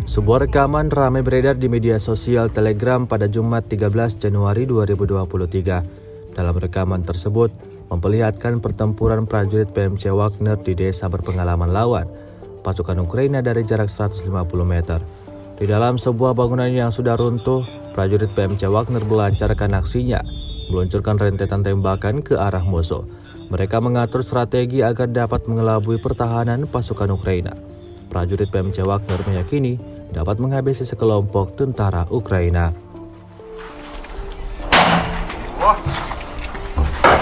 Sebuah rekaman ramai beredar di media sosial Telegram pada Jumat 13 Januari 2023. Dalam rekaman tersebut, memperlihatkan pertempuran prajurit PMC Wagner di desa berpengalaman lawan pasukan Ukraina dari jarak 150 meter. Di dalam sebuah bangunan yang sudah runtuh, prajurit PMC Wagner melancarkan aksinya, meluncurkan rentetan tembakan ke arah musuh. Mereka mengatur strategi agar dapat mengelabui pertahanan pasukan Ukraina. Prajurit PMC Wagner meyakini dapat menghabisi sekelompok tentara Ukraina.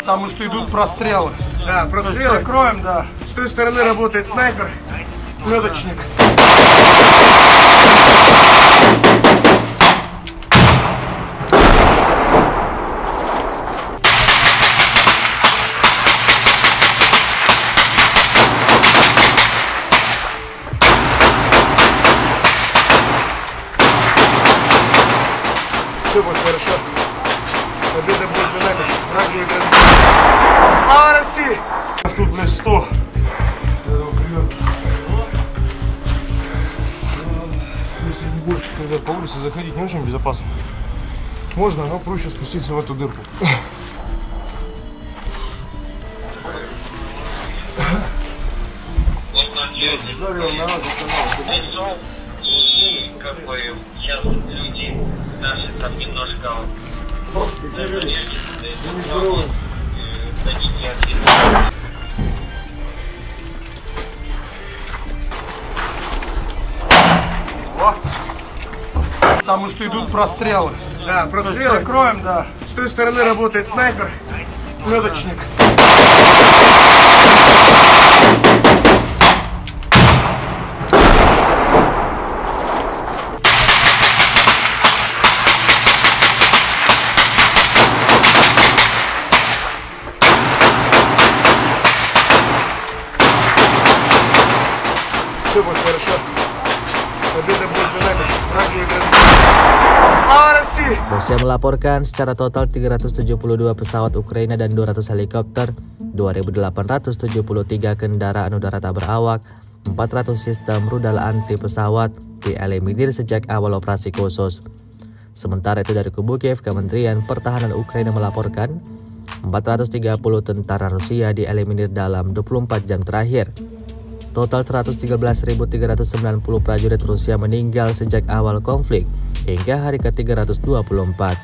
Там что идут прострелы. Да, прострелы кроем, да. С той стороны работает снайпер, лёдочник. Все будет хорошо. Победа будет за нами. Слава России! Тут, блядь, 100. Если не больше, когда по улице заходить не очень безопасно. Можно, но проще спуститься в эту дырку. И как бы сейчас люди наши там немножко Там что идут прострелы. Да, прострелы кроем, да. С той стороны работает снайпер, лёдочник. Все будет хорошо. Победа будет за нами. Слава России! Rusia melaporkan secara total 372 pesawat Ukraina dan 200 helikopter, 2.873 kendaraan udara tak berawak, 400 sistem rudal anti pesawat dieliminir sejak awal operasi khusus. Sementara itu dari kubu Kiev, Kementerian Pertahanan Ukraina melaporkan 430 tentara Rusia dieliminir dalam 24 jam terakhir. Total 113.390 prajurit Rusia meninggal sejak awal konflik hingga hari ke-324.